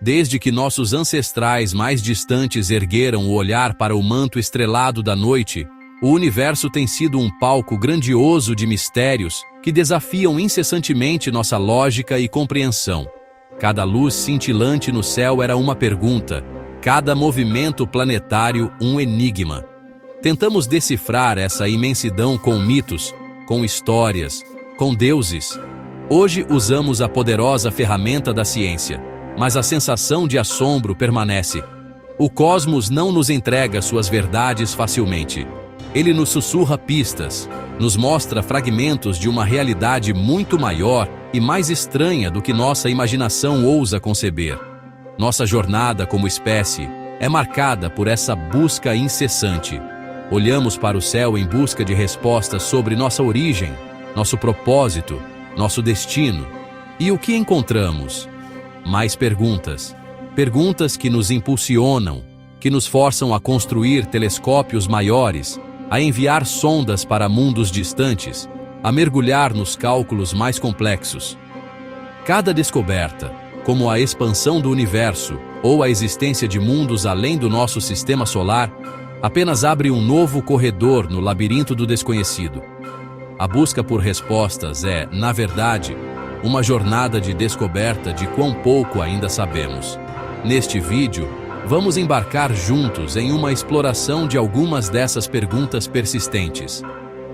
Desde que nossos ancestrais mais distantes ergueram o olhar para o manto estrelado da noite, o universo tem sido um palco grandioso de mistérios que desafiam incessantemente nossa lógica e compreensão. Cada luz cintilante no céu era uma pergunta, cada movimento planetário um enigma. Tentamos decifrar essa imensidão com mitos, com histórias, com deuses. Hoje usamos a poderosa ferramenta da ciência, mas a sensação de assombro permanece. O cosmos não nos entrega suas verdades facilmente. Ele nos sussurra pistas, nos mostra fragmentos de uma realidade muito maior e mais estranha do que nossa imaginação ousa conceber. Nossa jornada como espécie é marcada por essa busca incessante. Olhamos para o céu em busca de respostas sobre nossa origem, nosso propósito, nosso destino. E o que encontramos? Mais perguntas. Perguntas que nos impulsionam, que nos forçam a construir telescópios maiores, a enviar sondas para mundos distantes, a mergulhar nos cálculos mais complexos. Cada descoberta, como a expansão do universo ou a existência de mundos além do nosso sistema solar, apenas abre um novo corredor no labirinto do desconhecido. A busca por respostas é, na verdade, uma jornada de descoberta de quão pouco ainda sabemos. Neste vídeo, vamos embarcar juntos em uma exploração de algumas dessas perguntas persistentes.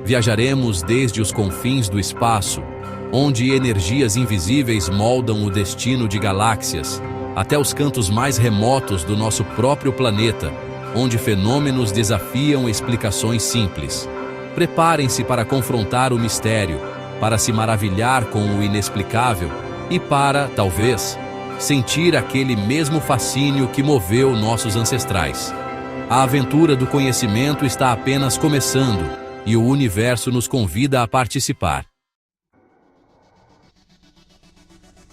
Viajaremos desde os confins do espaço, onde energias invisíveis moldam o destino de galáxias, até os cantos mais remotos do nosso próprio planeta, onde fenômenos desafiam explicações simples. Preparem-se para confrontar o mistério, para se maravilhar com o inexplicável e para, talvez, sentir aquele mesmo fascínio que moveu nossos ancestrais. A aventura do conhecimento está apenas começando e o universo nos convida a participar.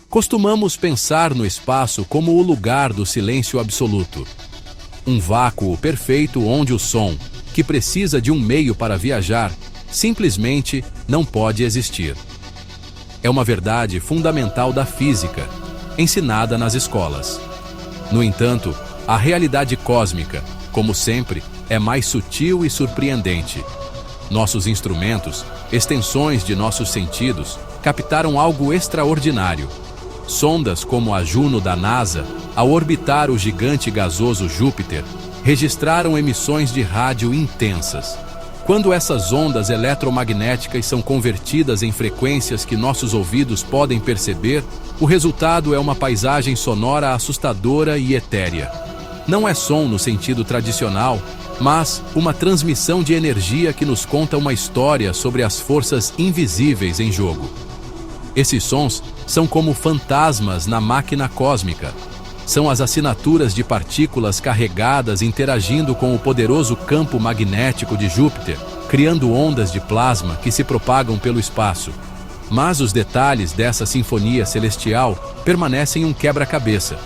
Costumamos pensar no espaço como o lugar do silêncio absoluto. Um vácuo perfeito onde o som, que precisa de um meio para viajar, simplesmente não pode existir. É uma verdade fundamental da física, ensinada nas escolas. No entanto, a realidade cósmica, como sempre, é mais sutil e surpreendente. Nossos instrumentos, extensões de nossos sentidos, captaram algo extraordinário. Sondas como a Juno da NASA, ao orbitar o gigante gasoso Júpiter, registraram emissões de rádio intensas. Quando essas ondas eletromagnéticas são convertidas em frequências que nossos ouvidos podem perceber, o resultado é uma paisagem sonora assustadora e etérea. Não é som no sentido tradicional, mas uma transmissão de energia que nos conta uma história sobre as forças invisíveis em jogo. Esses sons são como fantasmas na máquina cósmica. São as assinaturas de partículas carregadas interagindo com o poderoso campo magnético de Júpiter, criando ondas de plasma que se propagam pelo espaço. Mas os detalhes dessa sinfonia celestial permanecem um quebra-cabeça.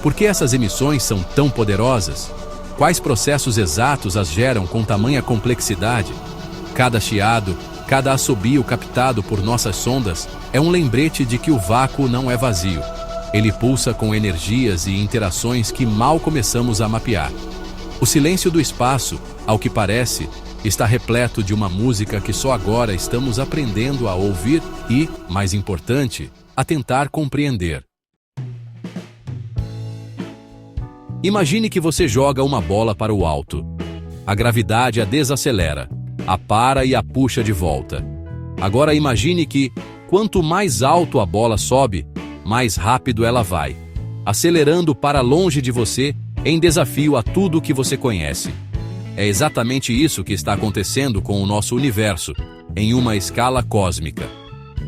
Por que essas emissões são tão poderosas? Quais processos exatos as geram com tamanha complexidade? Cada chiado, cada assobio captado por nossas sondas é um lembrete de que o vácuo não é vazio. Ele pulsa com energias e interações que mal começamos a mapear. O silêncio do espaço, ao que parece, está repleto de uma música que só agora estamos aprendendo a ouvir e, mais importante, a tentar compreender. Imagine que você joga uma bola para o alto. A gravidade a desacelera, a para e a puxa de volta. Agora imagine que, quanto mais alto a bola sobe, mais rápido ela vai, acelerando para longe de você em desafio a tudo que você conhece. É exatamente isso que está acontecendo com o nosso universo, em uma escala cósmica.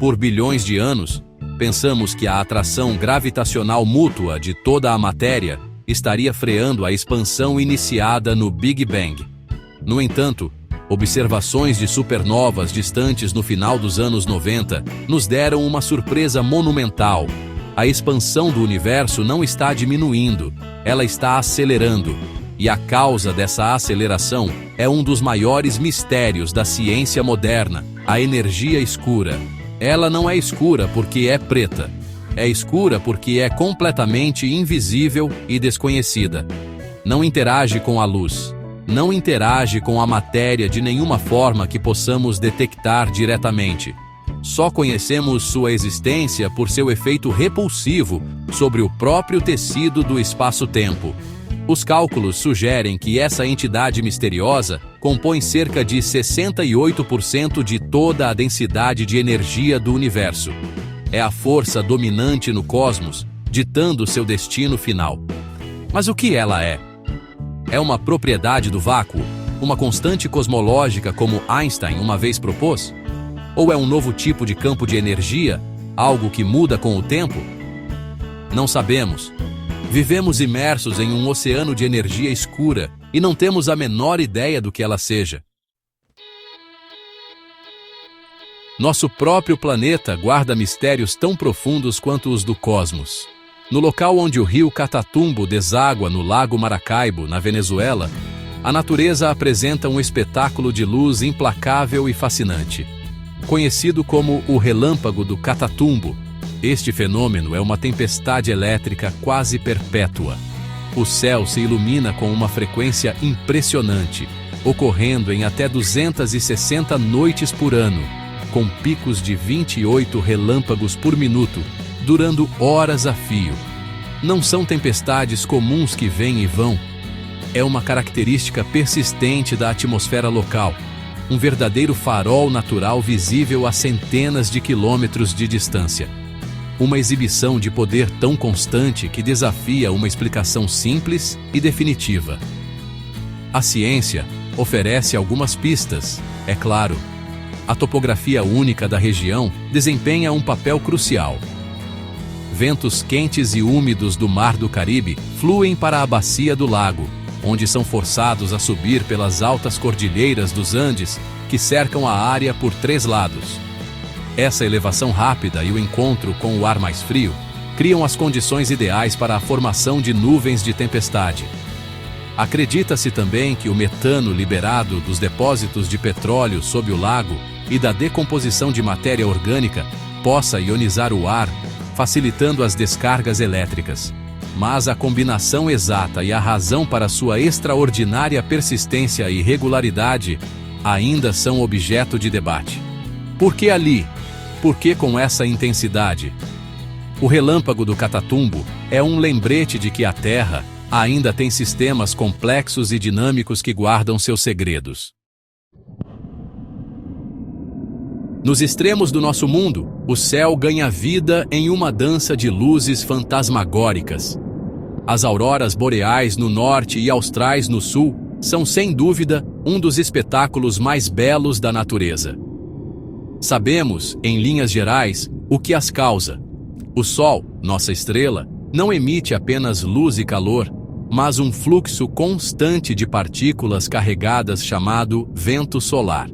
Por bilhões de anos, pensamos que a atração gravitacional mútua de toda a matéria estaria freando a expansão iniciada no Big Bang. No entanto, observações de supernovas distantes no final dos anos 90 nos deram uma surpresa monumental. A expansão do universo não está diminuindo, ela está acelerando. E a causa dessa aceleração é um dos maiores mistérios da ciência moderna, a energia escura. Ela não é escura porque é preta. É escura porque é completamente invisível e desconhecida. Não interage com a luz. Não interage com a matéria de nenhuma forma que possamos detectar diretamente. Só conhecemos sua existência por seu efeito repulsivo sobre o próprio tecido do espaço-tempo. Os cálculos sugerem que essa entidade misteriosa compõe cerca de 68% de toda a densidade de energia do universo. É a força dominante no cosmos, ditando seu destino final. Mas o que ela é? É uma propriedade do vácuo, uma constante cosmológica como Einstein uma vez propôs? Ou é um novo tipo de campo de energia, algo que muda com o tempo? Não sabemos. Vivemos imersos em um oceano de energia escura e não temos a menor ideia do que ela seja. Nosso próprio planeta guarda mistérios tão profundos quanto os do cosmos. No local onde o rio Catatumbo deságua no Lago Maracaibo, na Venezuela, a natureza apresenta um espetáculo de luz implacável e fascinante. Conhecido como o relâmpago do Catatumbo, este fenômeno é uma tempestade elétrica quase perpétua. O céu se ilumina com uma frequência impressionante, ocorrendo em até 260 noites por ano, com picos de 28 relâmpagos por minuto, durando horas a fio. Não são tempestades comuns que vêm e vão. É uma característica persistente da atmosfera local, um verdadeiro farol natural visível a centenas de quilômetros de distância. Uma exibição de poder tão constante que desafia uma explicação simples e definitiva. A ciência oferece algumas pistas, é claro. A topografia única da região desempenha um papel crucial. Ventos quentes e úmidos do Mar do Caribe fluem para a bacia do lago, onde são forçados a subir pelas altas cordilheiras dos Andes, que cercam a área por 3 lados. Essa elevação rápida e o encontro com o ar mais frio criam as condições ideais para a formação de nuvens de tempestade. Acredita-se também que o metano liberado dos depósitos de petróleo sob o lago e da decomposição de matéria orgânica possa ionizar o ar, facilitando as descargas elétricas. Mas a combinação exata e a razão para sua extraordinária persistência e regularidade ainda são objeto de debate. Por que ali? Por que com essa intensidade? O relâmpago do Catatumbo é um lembrete de que a Terra ainda tem sistemas complexos e dinâmicos que guardam seus segredos. Nos extremos do nosso mundo, o céu ganha vida em uma dança de luzes fantasmagóricas. As auroras boreais no norte e austrais no sul são, sem dúvida, um dos espetáculos mais belos da natureza. Sabemos, em linhas gerais, o que as causa. O Sol, nossa estrela, não emite apenas luz e calor, mas um fluxo constante de partículas carregadas chamado vento solar.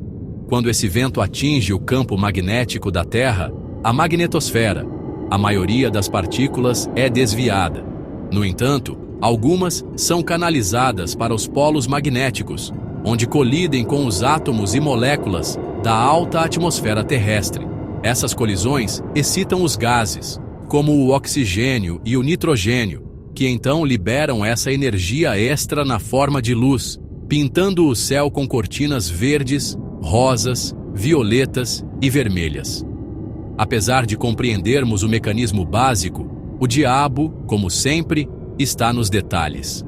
Quando esse vento atinge o campo magnético da Terra, a magnetosfera, a maioria das partículas é desviada. No entanto, algumas são canalizadas para os polos magnéticos, onde colidem com os átomos e moléculas da alta atmosfera terrestre. Essas colisões excitam os gases, como o oxigênio e o nitrogênio, que então liberam essa energia extra na forma de luz, pintando o céu com cortinas verdes, rosas, violetas e vermelhas. Apesar de compreendermos o mecanismo básico, o diabo, como sempre, está nos detalhes.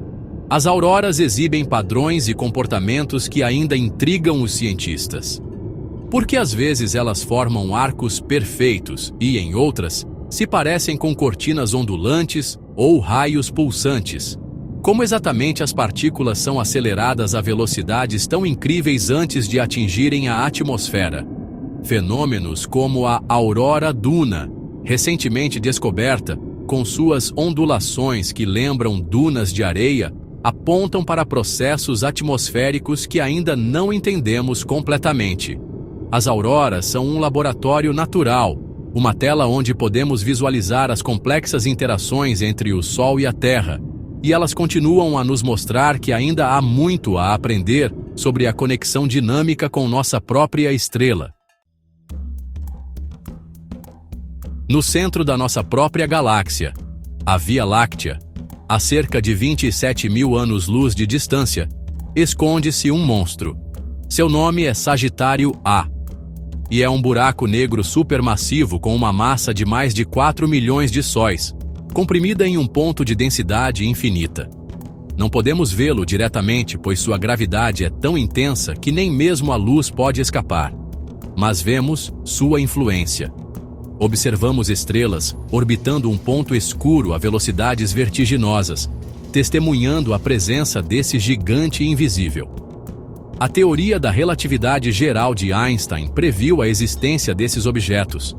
As auroras exibem padrões e comportamentos que ainda intrigam os cientistas. Porque às vezes elas formam arcos perfeitos e, em outras, se parecem com cortinas ondulantes ou raios pulsantes. Como exatamente as partículas são aceleradas a velocidades tão incríveis antes de atingirem a atmosfera? Fenômenos como a aurora duna, recentemente descoberta, com suas ondulações que lembram dunas de areia, apontam para processos atmosféricos que ainda não entendemos completamente. As auroras são um laboratório natural, uma tela onde podemos visualizar as complexas interações entre o Sol e a Terra, e elas continuam a nos mostrar que ainda há muito a aprender sobre a conexão dinâmica com nossa própria estrela. No centro da nossa própria galáxia, a Via Láctea, a cerca de 27 mil anos-luz de distância, esconde-se um monstro. Seu nome é Sagitário A. E é um buraco negro supermassivo com uma massa de mais de 4 milhões de sóis, comprimida em um ponto de densidade infinita. Não podemos vê-lo diretamente, pois sua gravidade é tão intensa que nem mesmo a luz pode escapar. Mas vemos sua influência. Observamos estrelas orbitando um ponto escuro a velocidades vertiginosas, testemunhando a presença desse gigante invisível. A teoria da relatividade geral de Einstein previu a existência desses objetos,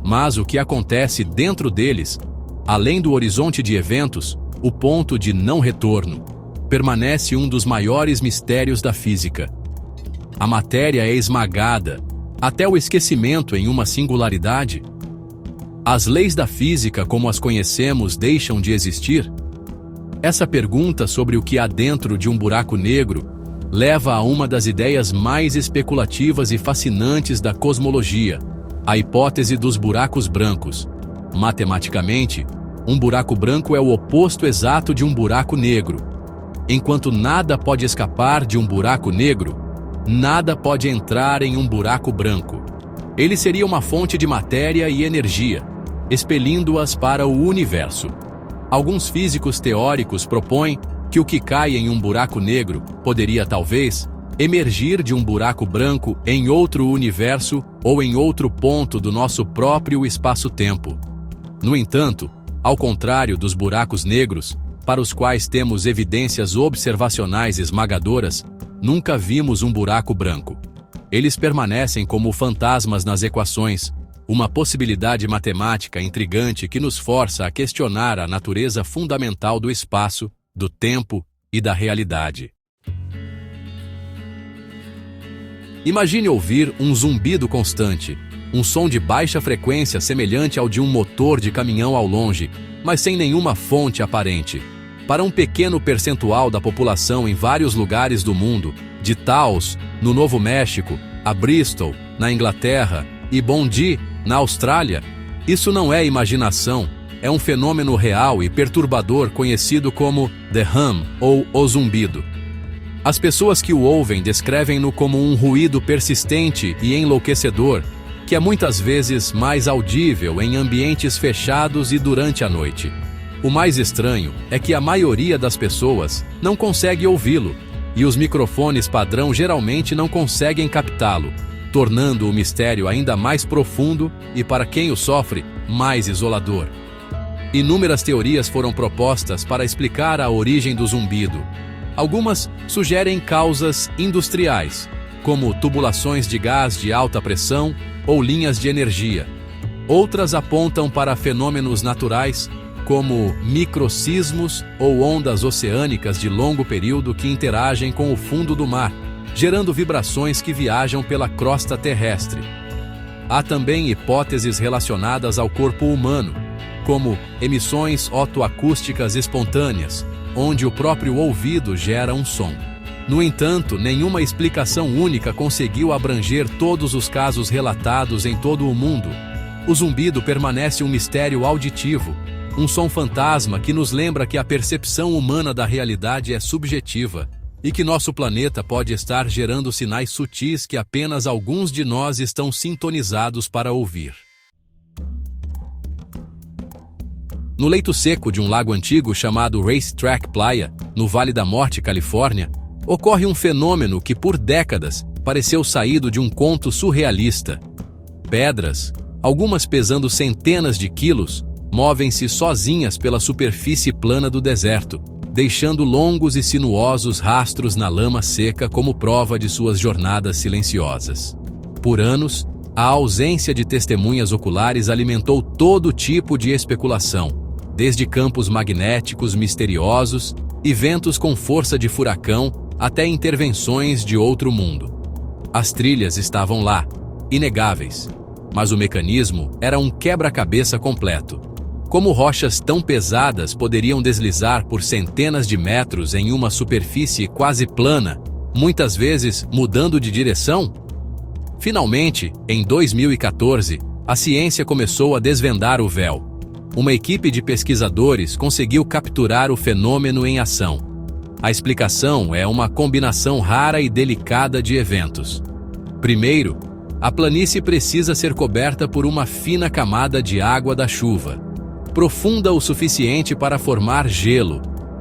mas o que acontece dentro deles, além do horizonte de eventos, o ponto de não retorno, permanece um dos maiores mistérios da física. A matéria é esmagada, até o esquecimento em uma singularidade. As leis da física como as conhecemos deixam de existir? Essa pergunta sobre o que há dentro de um buraco negro leva a uma das ideias mais especulativas e fascinantes da cosmologia, a hipótese dos buracos brancos. Matematicamente, um buraco branco é o oposto exato de um buraco negro. Enquanto nada pode escapar de um buraco negro, nada pode entrar em um buraco branco. Ele seria uma fonte de matéria e energia, expelindo-as para o universo. Alguns físicos teóricos propõem que o que cai em um buraco negro poderia talvez emergir de um buraco branco em outro universo ou em outro ponto do nosso próprio espaço-tempo. No entanto, ao contrário dos buracos negros, para os quais temos evidências observacionais esmagadoras, nunca vimos um buraco branco. Eles permanecem como fantasmas nas equações, uma possibilidade matemática intrigante que nos força a questionar a natureza fundamental do espaço, do tempo e da realidade. Imagine ouvir um zumbido constante, um som de baixa frequência semelhante ao de um motor de caminhão ao longe, mas sem nenhuma fonte aparente. Para um pequeno percentual da população em vários lugares do mundo, de Taos, no Novo México, a Bristol, na Inglaterra, e Bondi, na Austrália, isso não é imaginação, é um fenômeno real e perturbador conhecido como The Hum ou o zumbido. As pessoas que o ouvem descrevem-no como um ruído persistente e enlouquecedor, que é muitas vezes mais audível em ambientes fechados e durante a noite. O mais estranho é que a maioria das pessoas não consegue ouvi-lo, e os microfones padrão geralmente não conseguem captá-lo, tornando o mistério ainda mais profundo e, para quem o sofre, mais isolador. Inúmeras teorias foram propostas para explicar a origem do zumbido. Algumas sugerem causas industriais, como tubulações de gás de alta pressão ou linhas de energia. Outras apontam para fenômenos naturais, como microsismos ou ondas oceânicas de longo período que interagem com o fundo do mar, gerando vibrações que viajam pela crosta terrestre. Há também hipóteses relacionadas ao corpo humano, como emissões otoacústicas espontâneas, onde o próprio ouvido gera um som. No entanto, nenhuma explicação única conseguiu abranger todos os casos relatados em todo o mundo. O zumbido permanece um mistério auditivo, um som fantasma que nos lembra que a percepção humana da realidade é subjetiva e que nosso planeta pode estar gerando sinais sutis que apenas alguns de nós estão sintonizados para ouvir. No leito seco de um lago antigo chamado Racetrack Playa, no Vale da Morte, Califórnia, ocorre um fenômeno que por décadas pareceu saído de um conto surrealista. Pedras, algumas pesando centenas de quilos, movem-se sozinhas pela superfície plana do deserto, deixando longos e sinuosos rastros na lama seca como prova de suas jornadas silenciosas. Por anos, a ausência de testemunhas oculares alimentou todo tipo de especulação, desde campos magnéticos misteriosos e ventos com força de furacão até intervenções de outro mundo. As trilhas estavam lá, inegáveis, mas o mecanismo era um quebra-cabeça completo. Como rochas tão pesadas poderiam deslizar por centenas de metros em uma superfície quase plana, muitas vezes mudando de direção? Finalmente, em 2014, A ciência começou a desvendar o véu. Uma equipe de pesquisadores conseguiu capturar o fenômeno em ação. A explicação é uma combinação rara e delicada de eventos. Primeiro, a planície precisa ser coberta por uma fina camada de água da chuva, profunda o suficiente para formar gelo,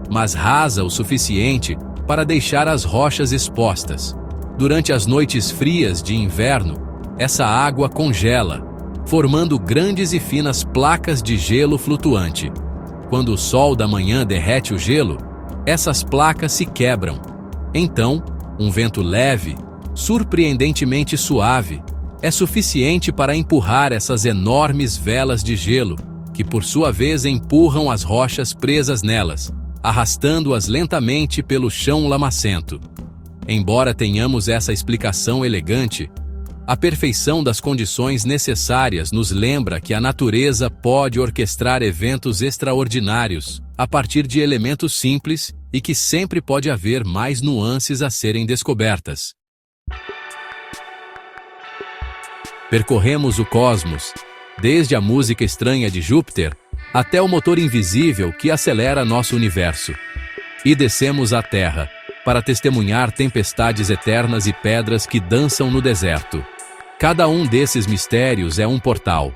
mas rasa o suficiente para deixar as rochas expostas. Durante as noites frias de inverno, essa água congela, formando grandes e finas placas de gelo flutuante. Quando o sol da manhã derrete o gelo, essas placas se quebram. Então, um vento leve, surpreendentemente suave, é suficiente para empurrar essas enormes velas de gelo, que por sua vez empurram as rochas presas nelas, arrastando-as lentamente pelo chão lamacento. Embora tenhamos essa explicação elegante, a perfeição das condições necessárias nos lembra que a natureza pode orquestrar eventos extraordinários a partir de elementos simples e que sempre pode haver mais nuances a serem descobertas. Percorremos o cosmos, desde a música estranha de Júpiter até o motor invisível que acelera nosso universo. E descemos à Terra para testemunhar tempestades eternas e pedras que dançam no deserto. Cada um desses mistérios é um portal,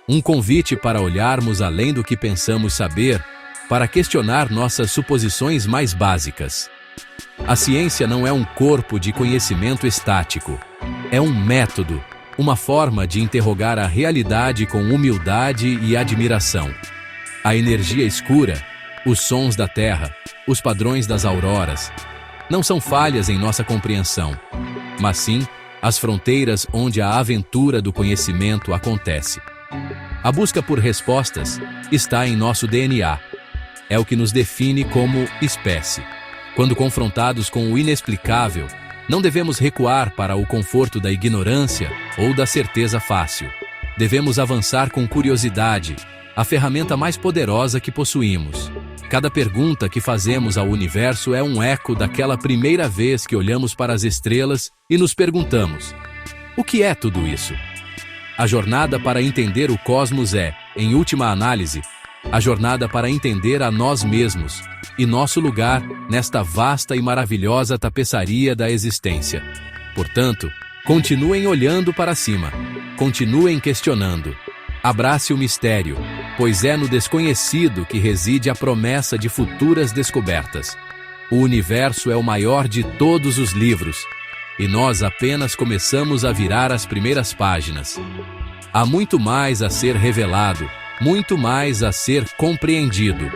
um convite para olharmos além do que pensamos saber, para questionar nossas suposições mais básicas. A ciência não é um corpo de conhecimento estático, é um método, uma forma de interrogar a realidade com humildade e admiração. A energia escura, os sons da Terra, os padrões das auroras, não são falhas em nossa compreensão, mas sim as fronteiras onde a aventura do conhecimento acontece. A busca por respostas está em nosso DNA. É o que nos define como espécie. Quando confrontados com o inexplicável, não devemos recuar para o conforto da ignorância ou da certeza fácil. Devemos avançar com curiosidade, a ferramenta mais poderosa que possuímos. Cada pergunta que fazemos ao universo é um eco daquela primeira vez que olhamos para as estrelas e nos perguntamos: o que é tudo isso? A jornada para entender o cosmos é, em última análise, a jornada para entender a nós mesmos e nosso lugar nesta vasta e maravilhosa tapeçaria da existência. Portanto, continuem olhando para cima, continuem questionando. Abrace o mistério, pois é no desconhecido que reside a promessa de futuras descobertas. O universo é o maior de todos os livros, e nós apenas começamos a virar as primeiras páginas. Há muito mais a ser revelado, muito mais a ser compreendido.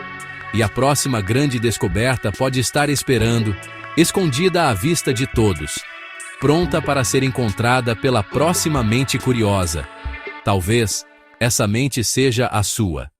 E a próxima grande descoberta pode estar esperando, escondida à vista de todos, pronta para ser encontrada pela próxima mente curiosa. Talvez essa mente seja a sua.